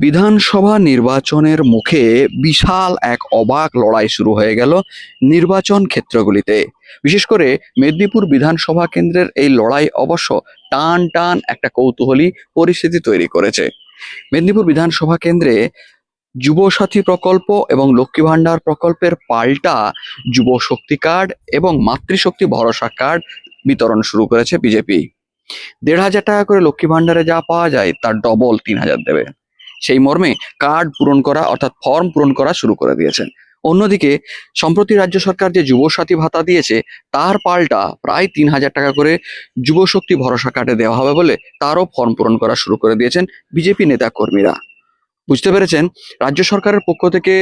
বিধানসভা নির্বাচনের মুখে বিশাল এক অবাক লড়াই শুরু হয়ে গেল নির্বাচন ক্ষেত্রগুলিতে। বিশেষ করে মেদিনীপুর বিধানসভা কেন্দ্রের এই লড়াই অবশ্য টান টান একটা কৌতূহলী পরিস্থিতি তৈরি করেছে। মেদিনীপুর বিধানসভা কেন্দ্রে যুবসাথী প্রকল্প এবং লক্ষ্মী ভাণ্ডার প্রকল্পের পাল্টা যুব শক্তি কার্ড এবং মাতৃশক্তি ভরসা কার্ড বিতরণ শুরু করেছে বিজেপি। ১,৫০০ টাকা করে লক্ষ্মী ভাণ্ডারে যা পাওয়া যায় তার ডবল ৩,০০০ দেবে, সেই মর্মে কার্ড পূরণ করা অর্থাৎ ফর্ম পূরণ করা শুরু করে দিয়েছেন। অন্যদিকে সম্প্রতি রাজ্য সরকার যে যুবসাথী ভাতা দিয়েছে তার পাল্টা প্রায় ৩,০০০ টাকা করে যুবশক্তি ভরসা কার্ডে দেওয়া হবে বলে তারও ফর্ম পূরণ করা শুরু করে দিয়েছেন বিজেপি নেতা কর্মীরা। বুঝতে পেরেছেন, রাজ্য সরকারের পক্ষ থেকে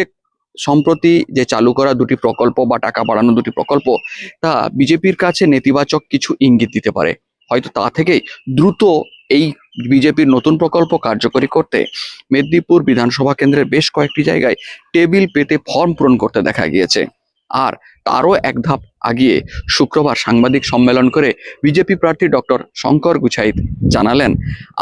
সম্প্রতি যে চালু করা দুটি প্রকল্প বা টাকা বাড়ানো দুটি প্রকল্প তা বিজেপির কাছে নেতিবাচক কিছু ইঙ্গিত দিতে পারে। হয়তো তা থেকেই দ্রুত এই বিজেপির নতুন প্রকল্প কার্যকরী করতে মেদিনীপুর বিধানসভা কেন্দ্রের বেশ কয়েকটি জায়গায় টেবিল পেতে ফর্ম পূরণ করতে দেখা গিয়েছে। আর তারও এক ধাপ আগিয়ে শুক্রবার সাংবাদিক সম্মেলন করে বিজেপি প্রার্থী ডক্টর শঙ্কর গুছাইত জানালেন,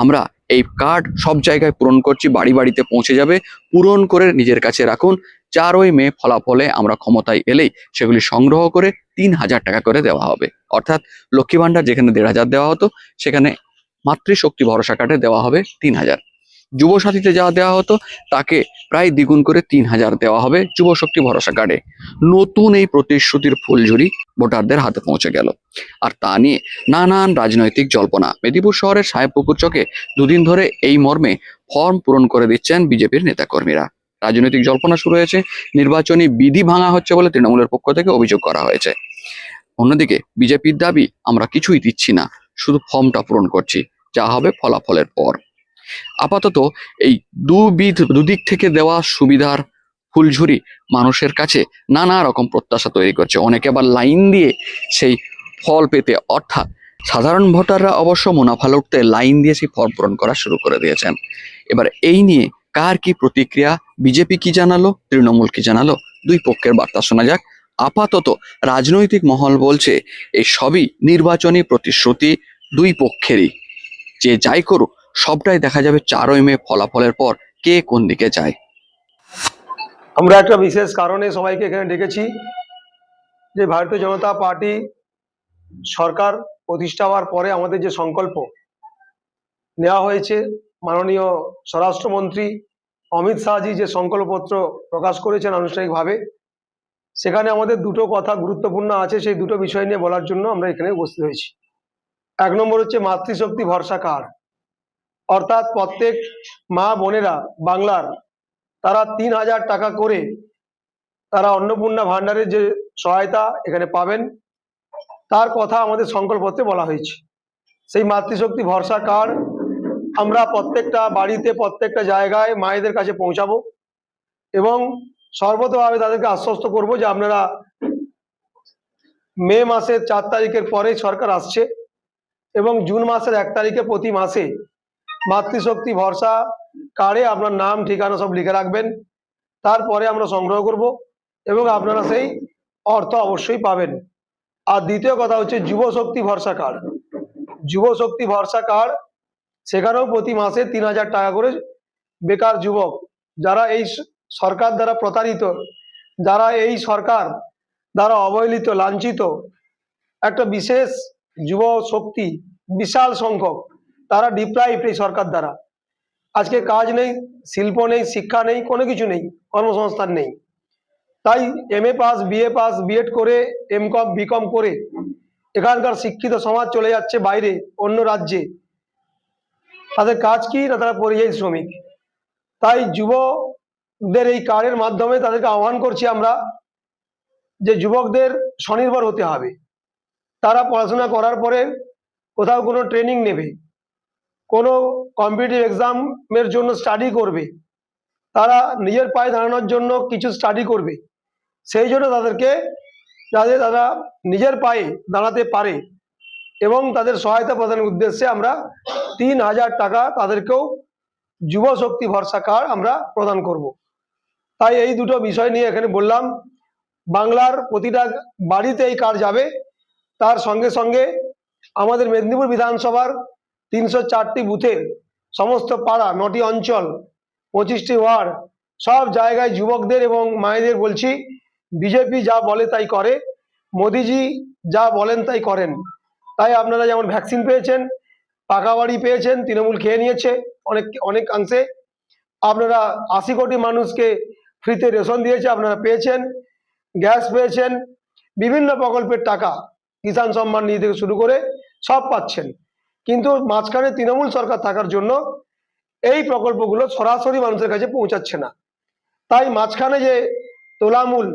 আমরা এই কার্ড সব জায়গায় পূরণ করছি, বাড়ি বাড়িতে পৌঁছে যাবে, পূরণ করে নিজের কাছে রাখুন। ৪ই মে ফলাফলে আমরা ক্ষমতায় এলেই সেগুলি সংগ্রহ করে ৩,০০০ টাকা করে দেওয়া হবে। অর্থাৎ লক্ষ্মী ভাণ্ডার যেখানে ১,৫০০ দেওয়া হতো সেখানে মাতৃশক্তি ভরসা কার্ডে দেওয়া হবে ৩,০০০। যুবসাথীতে যা দেওয়া হতো তাকে প্রায় দ্বিগুণ করে ৩,০০০ দেওয়া হবে যুবশক্তি ভরসা কার্ডে। নতুন এই প্রতিশ্রুতির ফুলঝুরি ভোটারদের হাতে পৌঁছে গেল। আর তা নিয়ে নানান রাজনৈতিক জল্পনা। মেদিনীপুর শহরের সাহেবপুকুর চকে দুদিন ধরে এই মর্মে ফর্ম পূরণ করে দিচ্ছেন বিজেপির নেতাকর্মীরা। রাজনৈতিক জল্পনা শুরু হয়েছে, নির্বাচনী বিধি ভাঙা হচ্ছে বলে তৃণমূলের পক্ষ থেকে অভিযোগ করা হয়েছে। অন্যদিকে বিজেপির দাবি, আমরা কিছুই দিচ্ছি না, শুধু ফর্মটা পূরণ করছি, যা হবে ফলাফলের পর। আপাতত এই দুদিক থেকে দেওয়া সুবিধার ফুলঝুরি মানুষের কাছে নানা রকম প্রত্যাশা তৈরি করছে। অনেকে আবার লাইন দিয়ে সেই ফল পেতে, অর্থাৎ সাধারণ ভোটাররা অবশ্য মুনাফা লুটতে লাইন দিয়ে সেই ফর্ম পূরণ করা শুরু করে দিয়েছেন। এবার এই নিয়ে কার কি প্রতিক্রিয়া, বিজেপি কি জানালো, তৃণমূল কি জানালো, দুই পক্ষের বার্তা শোনা যাক। আপাতত রাজনৈতিক মহল বলছে এই সবই নির্বাচনী প্রতিশ্রুতি দুই পক্ষেরই। যে যাই করুক সবটাই দেখা যাবে ৪ই মে ফলাফলের পর কে কোন দিকে যায়। আমরা একটা বিশেষ কারণে সবাইকে এখানে ডেকেছি, যে ভারতীয় জনতা পার্টি সরকার প্রতিষ্ঠা হওয়ার পরে আমাদের যে সংকল্প নেওয়া হয়েছে, মাননীয় স্বরাষ্ট্রমন্ত্রী অমিত শাহজি যে সংকল্পপত্র প্রকাশ করেছেন আনুষ্ঠানিকভাবে, সেখানে আমাদের দুটো কথা গুরুত্বপূর্ণ আছে। সেই দুটো বিষয় নিয়ে বলার জন্য আমরা এখানে উপস্থিত হয়েছি। এক নম্বর হচ্ছে মাতৃশক্তি ভরসা কার্ড, অর্থাৎ প্রত্যেক মা বোনেরা বাংলার তারা ৩,০০০ টাকা করে তারা অন্নপূর্ণা ভাণ্ডারের যে সহায়তা এখানে পাবেন, তার কথা আমাদের সংকল্পপত্রে বলা হয়েছে। সেই মাতৃশক্তি ভরসা কার্ড আমরা প্রত্যেকটা বাড়িতে প্রত্যেকটা জায়গায় মায়েদের কাছে পৌঁছাবো এবং সর্বতভাবে তাদেরকে আশ্বস্ত করব যে আপনারা মে মাসের ৪ তারিখের পরে সরকার আসছে এবং জুন মাসের ১ তারিখে প্রতি মাসে মাতৃশক্তি ভরসা কার্ডে আপনার নাম ঠিকানা সব লিখে রাখবেন। তারপরে আমরা সংগ্রহ করব এবং আপনারা সেই অর্থ অবশ্যই পাবেন। আর দ্বিতীয় কথা হচ্ছে যুবশক্তি ভরসা কার্ড। যুবশক্তি ভরসা কার্ড, সেখানেও প্রতি মাসে ৩,০০০ টাকা করে বেকার যুবক যারা এই সরকার দ্বারা প্রতারিত, যারা এই সরকার দ্বারা অবহেলিত, লাঞ্ছিত, একটা বিশেষ যুব শক্তি বিশাল সংখ্যক তারা ডিপ্রাইভড এই সরকার দ্বারা। আজকে কাজ নেই, শিল্প নেই, শিক্ষা নেই, কোনো কিছু নেই, কর্মসংস্থান নেই। তাই MA pass, BA pass, BEd করে, MCOM BCOM করে এখানকার শিক্ষিত সমাজ চলে যাচ্ছে বাইরে অন্য রাজ্যে। তাদের কাজ কি না, তারা পরিযায়ী শ্রমিক। তাই যুবকদের এই কার্ডের মাধ্যমে তাদেরকে আহ্বান করছি আমরা যে যুবকদের স্বনির্ভর হতে হবে। তারা পড়াশোনা করার পরে কোথাও কোনো ট্রেনিং নেবে, কোনো কম্পিটিটিভ এক্সামের জন্য স্টাডি করবে, তারা নিজের পায়ে দাঁড়ানোর জন্য কিছু স্টাডি করবে। সেই জন্য তাদেরকে, যাতে তারা নিজের পায়ে দাঁড়াতে পারে এবং তাদের সহায়তা প্রদানের উদ্দেশ্যে আমরা ৩,০০০ টাকা তাদেরকেও যুবশক্তি ভরসা কার্ড আমরা প্রদান করব। তাই এই দুটো বিষয় নিয়ে এখানে বললাম। বাংলার প্রতিটা বাড়িতে এই কার্ড যাবে। তার সঙ্গে সঙ্গে আমাদের মেদিনীপুর বিধানসভার ৩০৪টি বুথের সমস্ত পাড়া, ৯টি অঞ্চল, 25টি ওয়ার্ড সব জায়গায় যুবকদের এবং মায়েদের বলছি, বিজেপি যা বলে তাই করে, মোদিজি যা বলেন তাই করেন। তাই আপনারা যেমন ভ্যাকসিন পেয়েছেন, পাকা বাড়ি পেয়েছেন, তৃণমূল খেয়ে নিয়েছে অনেকাংশে। আপনারা 80 কোটি মানুষকে ফ্রিতে রেশন দিয়েছে, আপনারা পেয়েছেন, গ্যাস পেয়েছেন, বিভিন্ন প্রকল্পের টাকা, কিষাণ সম্মান নিধি থেকে শুরু করে সব পাচ্ছেন। কিন্তু মাঝখানে তৃণমূল সরকার থাকার জন্য এই প্রকল্পগুলো সরাসরি মানুষের কাছে পৌঁছাচ্ছে না। তাই মাঝখানে যে তোলামূল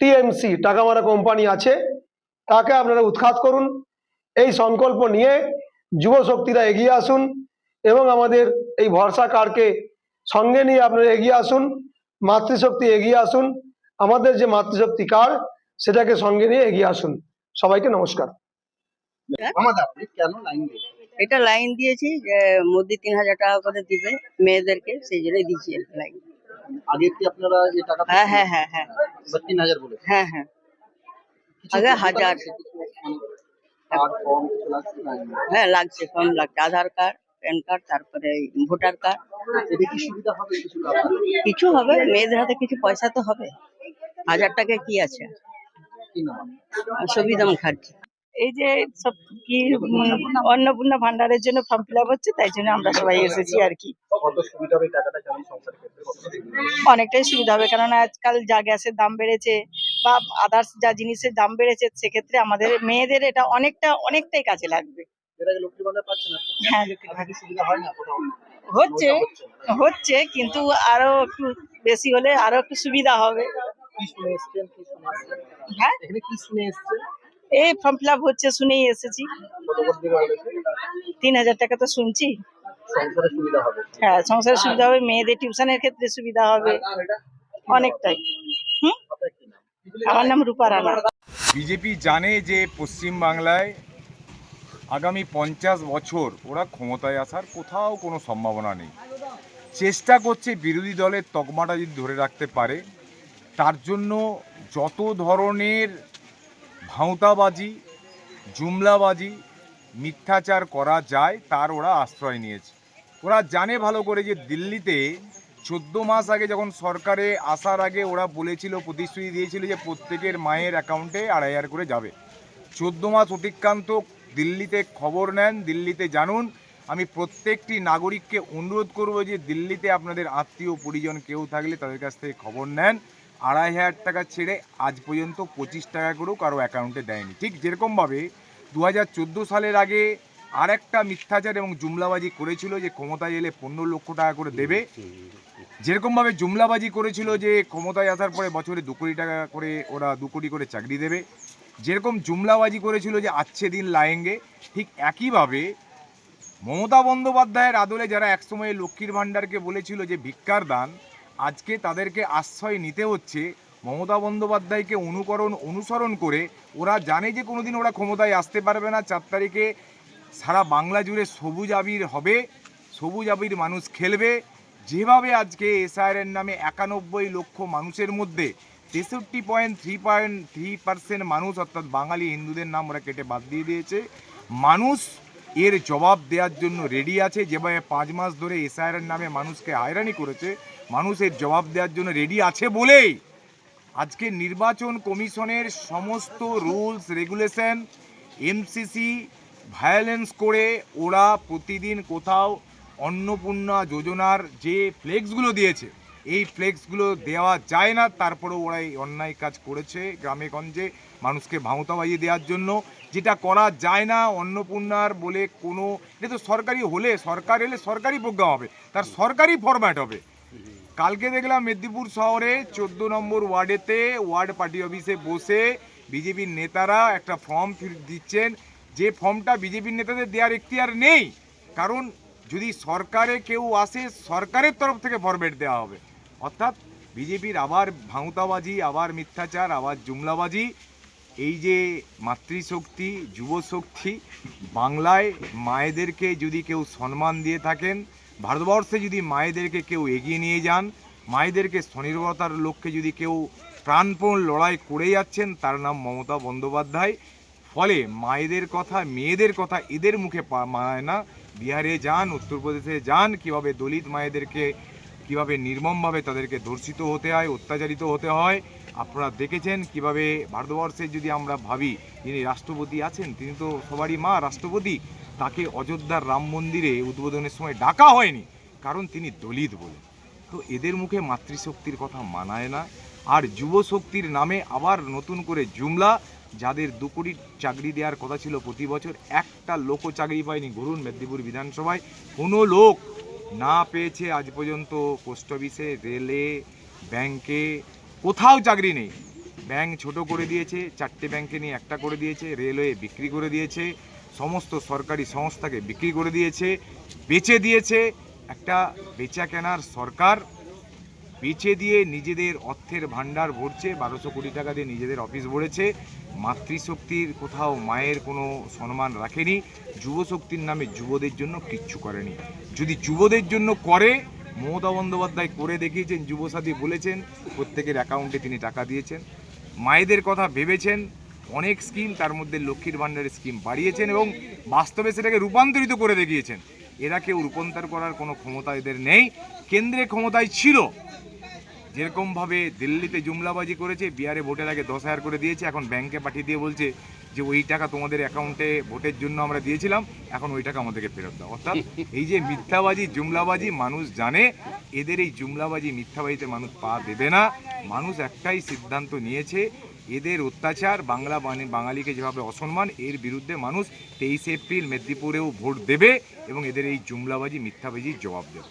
টিএমসি টাকা মারা কোম্পানি আছে, তাকে আপনারা উৎখাত করুন। এই সংকল্প নিয়ে যুব শক্তিরা এগিয়ে আসুন এবং আমাদের এই ভরসা কার্ডকে সঙ্গে নিয়ে আপনারা এগিয়ে আসুন। মাতৃশক্তি এগিয়ে আসুন, আমাদের যে মাতৃশক্তি কার্ড সেটাকে সঙ্গে নিয়ে এগিয়ে আসুন। সবাইকে নমস্কার। এটা লাইন দিয়েছি যে মোদি 3000 টাকা করে দিবে মেয়েদেরকে, সেই জন্যই দিয়েছি লাইন। আগে কি আপনারা এই টাকা হ্যাঁ হ্যাঁ হ্যাঁ হ্যাঁ 3000 বলে হ্যাঁ হ্যাঁ আগে 1000। কার্ড ফর্ম কিছু লাগছে না? হ্যাঁ লাগছে, ফর্ম লাগছে, আধার কার্ড, প্যান কার্ড, তারপরে ভোটার কার্ড। এতে কি সুবিধা হবে? কিছু লাভ হবে? কিছু হবে, মেয়েদের হাতে কিছু পয়সা তো হবে। 1000 টাকা কি আছে? কি নাম? সুবিধা মুখার্জি। এই যে সব কি অন্নপূর্ণা ভান্ডারের জন্য ফর্ম ফিল আপ হচ্ছে, তাই জন্য আমরা সবাই এসেছি আর কি। কত সুবিধা হবে? টাকাটা কেমন সংসার ক্ষেত্রে কতটা সুবিধা হবে? অনেকটাই সুবিধা হবে, কারণ আজকাল যা গ্যাসের দাম বেড়েছে বা আদার্স যা জিনিসের দাম বেড়েছে, সেক্ষেত্রে আমাদের মেয়েদের এটা অনেকটাই কাজে লাগবে। এর আগে লক্ষ্মী ভান্ডার পাচ্ছে না? হ্যাঁ আগে কি সুবিধা হয় না কোথাও? হচ্ছে কিন্তু আরো একটু বেশি হলে আরো একটু সুবিধা হবে। কি শুনে এসছেন? কি শুনে এসছেন? হ্যাঁ, এখানে কি শুনে এসছেন? এই ফর্ম ফিল আপ হচ্ছে শুনেই এসেছি। কত করে দেওয়া হয়েছে? 3000 টাকা তো শুনছি। সংসারে সুবিধা হবে? হ্যাঁ, সংসারের সুবিধা হবে, মেয়েদের টিউশনের ক্ষেত্রে সুবিধা হবে অনেকটাই। আপনার কি নাম? আমার নাম রূপা রানা। বিজেপি জানে যে পশ্চিম বাংলায় আগামী 50 বছর ওরা ক্ষমতায় আসার কোথাও কোনো সম্ভাবনা নেই। চেষ্টা করছে বিরোধী দলের তকমাটা যদি ধরে রাখতে পারে, তার জন্য যত ধরনের ভাঁওতাবাজি, জুমলাবাজি, মিথ্যাচার করা যায় তার ওরা আশ্রয় নিয়েছে। ওরা জানে ভালো করে যে দিল্লিতে 14 মাস আগে যখন সরকারে আসার আগে ওরা বলেছিল, প্রতিশ্রুতি দিয়েছিল যে প্রত্যেকের মায়ের অ্যাকাউন্টে 2500 করে যাবে। 14 মাস অতিক্রান্ত, দিল্লিতে খবর নেন, দিল্লিতে জানুন। আমি প্রত্যেকটি নাগরিককে অনুরোধ করব যে দিল্লিতে আপনাদের আত্মীয় পরিজন কেউ থাকলে তাদের কাছ থেকে খবর নেন। 2500 টাকা ছেড়ে আজ পর্যন্ত 25 টাকা করেও কারো অ্যাকাউন্টে দেয়নি। ঠিক যেরকমভাবে 2014 সালের আগে আরেকটা মিথ্যাচার এবং জুমলাবাজি করেছিল যে ক্ষমতায় এলে 15 লক্ষ টাকা করে দেবে। যেরকমভাবে জুমলাবাজি করেছিল যে ক্ষমতায় আসার পরে বছরে 2 কোটি টাকা করে ওরা 2 কোটি করে চাকরি দেবে। যেরকম জুমলাবাজি করেছিল যে আচ্ছে দিন লায়েঙ্গে, ঠিক একইভাবে মমতা বন্দ্যোপাধ্যায়ের আদলে যারা একসময় লক্ষ্মীর ভাণ্ডারকে বলেছিল যে ভিক্ষার দান, আজকে তাদেরকে আশ্রয় নিতে হচ্ছে মমতা বন্দ্যোপাধ্যায়কে অনুসরণ করে। ওরা জানে যে কোনোদিন ওরা ক্ষমতায় আসতে পারবে না। 4 তারিখে সারা বাংলা জুড়ে সবুজ আবির হবে, সবুজ আবির মানুষ খেলবে। যেভাবে আজকে এসআইআরের নামে 91 লক্ষ মানুষের মধ্যে 63.3% মানুষ, অর্থাৎ বাঙালি হিন্দুদের নাম ওরা কেটে বাদ দিয়ে দিয়েছে। মানুষ এর জবাব দেওয়ার জন্য রেডি আছে। যেভাবে 5 মাস ধরে এসআইআরের নামে মানুষকে হয়রানি করেছে, মানুষ এর জবাব দেওয়ার জন্য রেডি আছে বলেই আজকে নির্বাচন কমিশনের সমস্ত রুলস রেগুলেশন এমসিসি ভায়োলেন্স করে ওরা প্রতিদিন কোথাও অন্নপূর্ণা যোজনার যে ফ্লেক্সগুলো দিয়েছে, এই ফ্লেক্সগুলো দেওয়া যায় না, তারপরেও ওরা এই অন্যায় কাজ করেছে গ্রামে গঞ্জে মানুষকে ভাঁওতাবাজি দেওয়ার জন্য। যেটা করা যায় না, অন্নপূর্ণার বলে কোনো, এটা তো সরকারি হলে, সরকার এলে সরকারি প্রোগ্রাম হবে, তার সরকারি ফরম্যাট হবে। কালকে দেখলাম মেদিনীপুর শহরে 14 নম্বর ওয়ার্ডেতে ওয়ার্ড পার্টি অফিসে বসে বিজেপির নেতারা একটা ফর্ম দিচ্ছেন, যে ফর্মটা বিজেপির নেতাদের দেওয়ার এখতিয়ার নেই। কারণ যদি সরকারে কেউ আসে, সরকারের তরফ থেকে ফরম্যাট দেওয়া হবে। অর্থাৎ বিজেপির আবার ভাঁওতাবাজি, আবার মিথ্যাচার, আবার জুমলাবাজি। এই যে মাতৃশক্তি, যুবশক্তি, বাংলায় মায়েদেরকে যদি কেউ সম্মান দিয়ে থাকেন, ভারতবর্ষে যদি মায়েদেরকে কেউ এগিয়ে নিয়ে যান, মায়েদেরকে স্বনির্ভরতার লক্ষ্যে যদি কেউ প্রাণপণ লড়াই করে যাচ্ছেন, তার নাম মমতা বন্দ্যোপাধ্যায়। ফলে মায়েদের কথা, মেয়েদের কথা এদের মুখে মানায় না। বিহারে যান, উত্তরপ্রদেশে যান, কীভাবে দলিত মায়েদেরকে কিভাবে নির্মমভাবে তাদেরকে ধর্ষিত হতে হয়, অত্যাচারিত হতে হয়। আপনারা দেখেছেন কিভাবে ভারতবর্ষে যদি আমরা ভাবি যিনি রাষ্ট্রপতি আছেন তিনি তো সবারই মা রাষ্ট্রপতি, তাকে অযোধ্যার রাম মন্দিরে উদ্বোধনের সময় ডাকা হয়নি কারণ তিনি দলিত বলে। তো এদের মুখে মাতৃশক্তির কথা মানায় না। আর যুব শক্তির নামে আবার নতুন করে জুমলা, যাদের 2 কোটি চাকরি দেওয়ার কথা ছিল প্রতি বছর, একটা লোকও চাকরি পায়নি। ঘুরুন মেদিনীপুর বিধানসভায়, কোনো লোক না পেয়েছে আজ পর্যন্ত। পোস্ট অফিসে, রেলে, ব্যাংকে কোথাও চাকরি নেই। ব্যাংক ছোট করে দিয়েছে, 4টে ব্যাংকে নিয়ে একটা করে দিয়েছে, রেলওয়ে বিক্রি করে দিয়েছে, সমস্ত সরকারি সংস্থাকে বিক্রি করে দিয়েছে, বেচে দিয়েছে। একটা বেচা কেনার সরকার বেচে দিয়ে নিজেদের অর্থের ভাণ্ডার ভরছে, 1200 কোটি টাকা দিয়ে নিজেদের অফিস ভরেছে। মাতৃশক্তির কোথাও মায়ের কোনো সম্মান রাখেনি। যুবশক্তির নামে যুবদের জন্য কিচ্ছু করেনি। যদি যুবদের জন্য করে, মমতা বন্দ্যোপাধ্যায় করে দেখিয়েছেন। যুবসাথী বলেছেন, প্রত্যেকের অ্যাকাউন্টে তিনি টাকা দিয়েছেন। মায়েদের কথা ভেবেছেন, অনেক স্কিম, তার মধ্যে লক্ষ্মীর ভাণ্ডারের স্কিম বাড়িয়েছেন এবং বাস্তবে সেটাকে রূপান্তরিত করে দেখিয়েছেন। এরা কেউ রূপান্তর করার কোনো ক্ষমতা এদের নেই। কেন্দ্রে ক্ষমতায় ছিল, যেরকমভাবে দিল্লিতে জুমলাবাজি করেছে, বিহারে ভোটের আগে 10,000 করে দিয়েছে, এখন ব্যাংকে পাঠিয়ে দিয়ে বলছে যে ওই টাকা তোমাদের অ্যাকাউন্টে ভোটের জন্য আমরা দিয়েছিলাম, এখন ওই টাকা আমাদেরকে ফেরত দাও। অর্থাৎ এই যে মিথ্যাবাজি, জুমলাবাজি, মানুষ জানে এদের এই জুমলাবাজি, মিথ্যাবাজিতে মানুষ পা দেবে না। মানুষ একটাই সিদ্ধান্ত নিয়েছে, এদের অত্যাচার, বাঙালিকে যেভাবে অসম্মান, এর বিরুদ্ধে মানুষ 23 এপ্রিল মেদিনীপুরেও ভোট দেবে এবং এদের এই জুমলাবাজি, মিথ্যাবাজির জবাব দেবে।